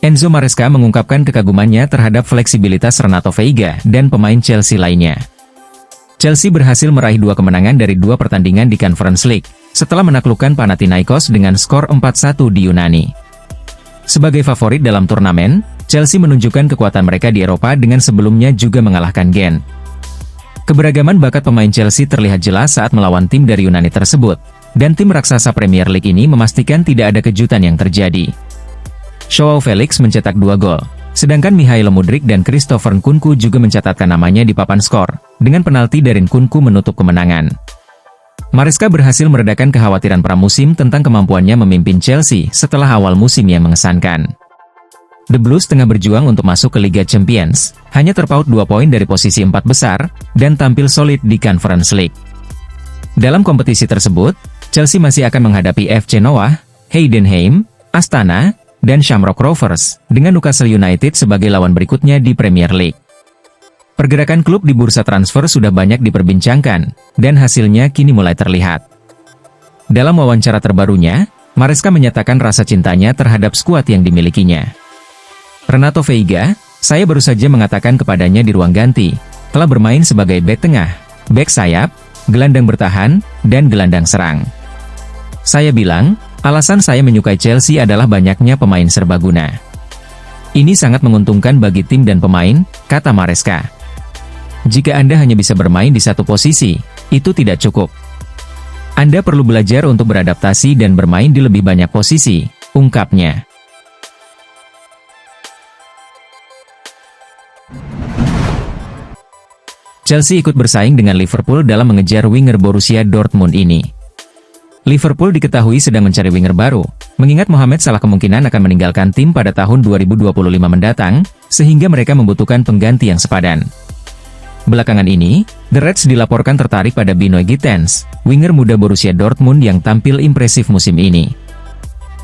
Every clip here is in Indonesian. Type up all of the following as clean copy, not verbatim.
Enzo Maresca mengungkapkan kekagumannya terhadap fleksibilitas Renato Veiga dan pemain Chelsea lainnya. Chelsea berhasil meraih 2 kemenangan dari 2 pertandingan di Conference League, setelah menaklukkan Panathinaikos dengan skor 4-1 di Yunani. Sebagai favorit dalam turnamen, Chelsea menunjukkan kekuatan mereka di Eropa dengan sebelumnya juga mengalahkan Gent. Keberagaman bakat pemain Chelsea terlihat jelas saat melawan tim dari Yunani tersebut, dan tim raksasa Premier League ini memastikan tidak ada kejutan yang terjadi. Joao Felix mencetak 2 gol, sedangkan Mikhailo Mudryk dan Christopher Nkunku juga mencatatkan namanya di papan skor, dengan penalti dari Nkunku menutup kemenangan. Maresca berhasil meredakan kekhawatiran pramusim tentang kemampuannya memimpin Chelsea setelah awal musim yang mengesankan. The Blues tengah berjuang untuk masuk ke Liga Champions, hanya terpaut 2 poin dari posisi 4 besar, dan tampil solid di Conference League. Dalam kompetisi tersebut, Chelsea masih akan menghadapi FC Noah, Heidenheim, Astana, dan Shamrock Rovers, dengan Newcastle United sebagai lawan berikutnya di Premier League. Pergerakan klub di bursa transfer sudah banyak diperbincangkan, dan hasilnya kini mulai terlihat. Dalam wawancara terbarunya, Maresca menyatakan rasa cintanya terhadap skuad yang dimilikinya. Renato Veiga, saya baru saja mengatakan kepadanya di ruang ganti, telah bermain sebagai bek tengah, bek sayap, gelandang bertahan, dan gelandang serang. Saya bilang, alasan saya menyukai Chelsea adalah banyaknya pemain serbaguna. Ini sangat menguntungkan bagi tim dan pemain, kata Maresca. Jika Anda hanya bisa bermain di satu posisi, itu tidak cukup. Anda perlu belajar untuk beradaptasi dan bermain di lebih banyak posisi, ungkapnya. Chelsea ikut bersaing dengan Liverpool dalam mengejar winger Borussia Dortmund ini. Liverpool diketahui sedang mencari winger baru, mengingat Mohamed Salah kemungkinan akan meninggalkan tim pada tahun 2025 mendatang, sehingga mereka membutuhkan pengganti yang sepadan. Belakangan ini, The Reds dilaporkan tertarik pada Binoy Gittens, winger muda Borussia Dortmund yang tampil impresif musim ini.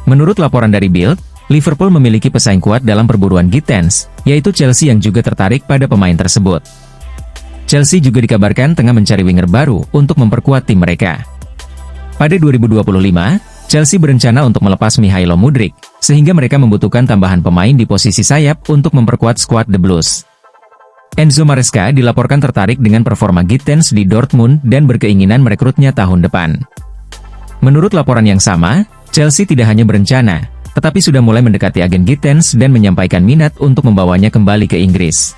Menurut laporan dari Bild, Liverpool memiliki pesaing kuat dalam perburuan Gittens, yaitu Chelsea yang juga tertarik pada pemain tersebut. Chelsea juga dikabarkan tengah mencari winger baru untuk memperkuat tim mereka. Pada 2025, Chelsea berencana untuk melepas Mikhailo Mudryk, sehingga mereka membutuhkan tambahan pemain di posisi sayap untuk memperkuat skuad The Blues. Enzo Maresca dilaporkan tertarik dengan performa Gittens di Dortmund dan berkeinginan merekrutnya tahun depan. Menurut laporan yang sama, Chelsea tidak hanya berencana, tetapi sudah mulai mendekati agen Gittens dan menyampaikan minat untuk membawanya kembali ke Inggris.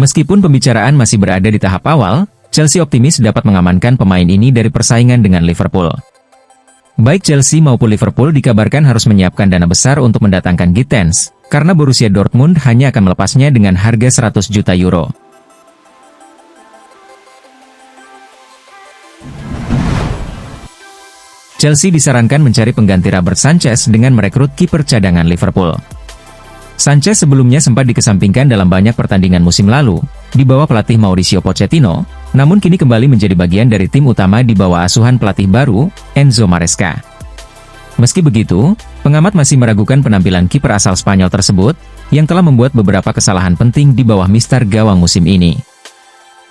Meskipun pembicaraan masih berada di tahap awal, Chelsea optimis dapat mengamankan pemain ini dari persaingan dengan Liverpool. Baik Chelsea maupun Liverpool dikabarkan harus menyiapkan dana besar untuk mendatangkan Gittens, karena Borussia Dortmund hanya akan melepasnya dengan harga 100 juta euro. Chelsea disarankan mencari pengganti Robert Sanchez dengan merekrut kiper cadangan Liverpool. Sanchez sebelumnya sempat dikesampingkan dalam banyak pertandingan musim lalu, di bawah pelatih Mauricio Pochettino, namun kini kembali menjadi bagian dari tim utama di bawah asuhan pelatih baru, Enzo Maresca. Meski begitu, pengamat masih meragukan penampilan kiper asal Spanyol tersebut, yang telah membuat beberapa kesalahan penting di bawah mister gawang musim ini.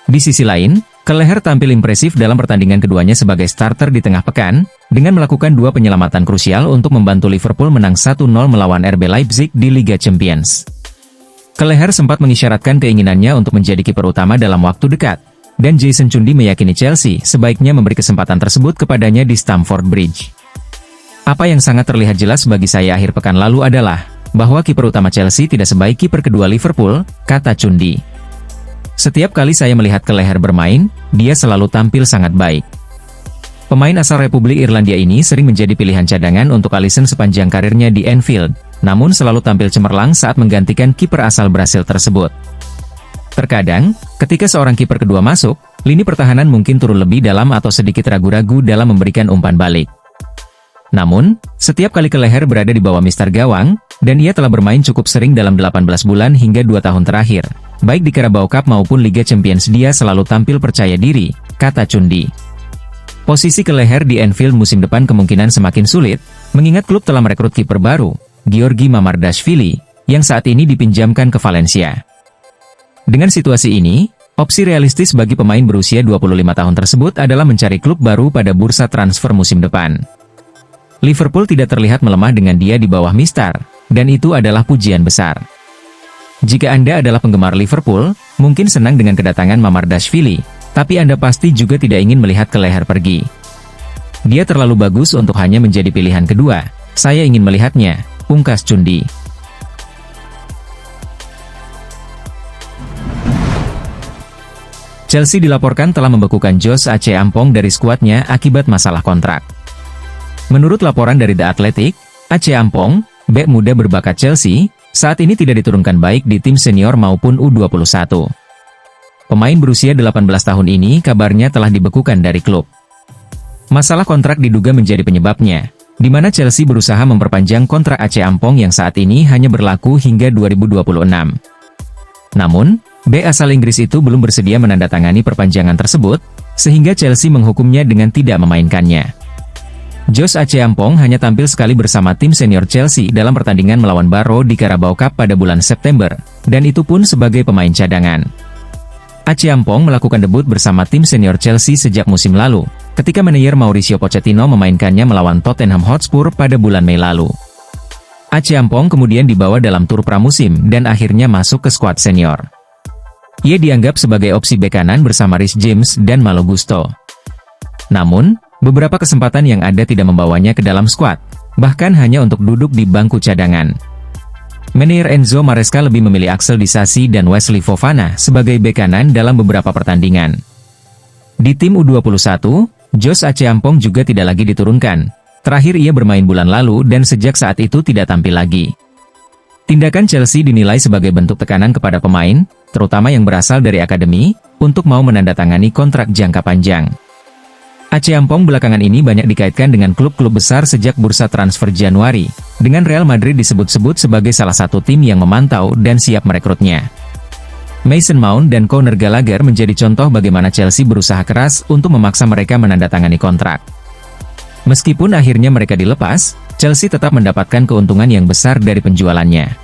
Di sisi lain, Kelleher tampil impresif dalam pertandingan keduanya sebagai starter di tengah pekan, dengan melakukan 2 penyelamatan krusial untuk membantu Liverpool menang 1-0 melawan RB Leipzig di Liga Champions. Kelleher sempat mengisyaratkan keinginannya untuk menjadi kiper utama dalam waktu dekat, dan Jason Chundi meyakini Chelsea sebaiknya memberi kesempatan tersebut kepadanya di Stamford Bridge. Apa yang sangat terlihat jelas bagi saya akhir pekan lalu adalah, bahwa kiper utama Chelsea tidak sebaik kiper kedua Liverpool, kata Chundi. Setiap kali saya melihat Kelleher bermain, dia selalu tampil sangat baik. Pemain asal Republik Irlandia ini sering menjadi pilihan cadangan untuk Alisson sepanjang karirnya di Anfield, namun selalu tampil cemerlang saat menggantikan kiper asal Brasil tersebut. Terkadang, ketika seorang kiper kedua masuk, lini pertahanan mungkin turun lebih dalam atau sedikit ragu-ragu dalam memberikan umpan balik. Namun, setiap kali Kelleher berada di bawah mister gawang, dan ia telah bermain cukup sering dalam 18 bulan hingga 2 tahun terakhir, baik di Carabao Cup maupun Liga Champions dia selalu tampil percaya diri, kata Chundi. Posisi Kelleher di Anfield musim depan kemungkinan semakin sulit, mengingat klub telah merekrut kiper baru, Giorgi Mamardashvili, yang saat ini dipinjamkan ke Valencia. Dengan situasi ini, opsi realistis bagi pemain berusia 25 tahun tersebut adalah mencari klub baru pada bursa transfer musim depan. Liverpool tidak terlihat melemah dengan dia di bawah mister, dan itu adalah pujian besar. Jika Anda adalah penggemar Liverpool, mungkin senang dengan kedatangan Mamardashvili, tapi Anda pasti juga tidak ingin melihat Kelleher pergi. Dia terlalu bagus untuk hanya menjadi pilihan kedua. Saya ingin melihatnya, pungkas Chundi. Chelsea dilaporkan telah membekukan Josh Acheampong dari skuadnya akibat masalah kontrak. Menurut laporan dari The Athletic, Acheampong, bek muda berbakat Chelsea, saat ini tidak diturunkan baik di tim senior maupun U21. Pemain berusia 18 tahun ini kabarnya telah dibekukan dari klub. Masalah kontrak diduga menjadi penyebabnya, di mana Chelsea berusaha memperpanjang kontrak Acheampong yang saat ini hanya berlaku hingga 2026. Namun, bek asal Inggris itu belum bersedia menandatangani perpanjangan tersebut, sehingga Chelsea menghukumnya dengan tidak memainkannya. Josh Acheampong hanya tampil sekali bersama tim senior Chelsea dalam pertandingan melawan Barrow di Carabao Cup pada bulan September, dan itu pun sebagai pemain cadangan. Acheampong melakukan debut bersama tim senior Chelsea sejak musim lalu, ketika manajer Mauricio Pochettino memainkannya melawan Tottenham Hotspur pada bulan Mei lalu. Acheampong kemudian dibawa dalam tur pramusim dan akhirnya masuk ke skuad senior. Ia dianggap sebagai opsi bek kanan bersama Reece James dan Malo Gusto. Namun, beberapa kesempatan yang ada tidak membawanya ke dalam skuad, bahkan hanya untuk duduk di bangku cadangan. Manajer Enzo Maresca lebih memilih Axel Disasi dan Wesley Fofana sebagai bek kanan dalam beberapa pertandingan. Di tim U21, Josh Acheampong juga tidak lagi diturunkan. Terakhir ia bermain bulan lalu dan sejak saat itu tidak tampil lagi. Tindakan Chelsea dinilai sebagai bentuk tekanan kepada pemain, terutama yang berasal dari akademi, untuk mau menandatangani kontrak jangka panjang. Acheampong belakangan ini banyak dikaitkan dengan klub-klub besar sejak bursa transfer Januari, dengan Real Madrid disebut-sebut sebagai salah satu tim yang memantau dan siap merekrutnya. Mason Mount dan Conor Gallagher menjadi contoh bagaimana Chelsea berusaha keras untuk memaksa mereka menandatangani kontrak. Meskipun akhirnya mereka dilepas, Chelsea tetap mendapatkan keuntungan yang besar dari penjualannya.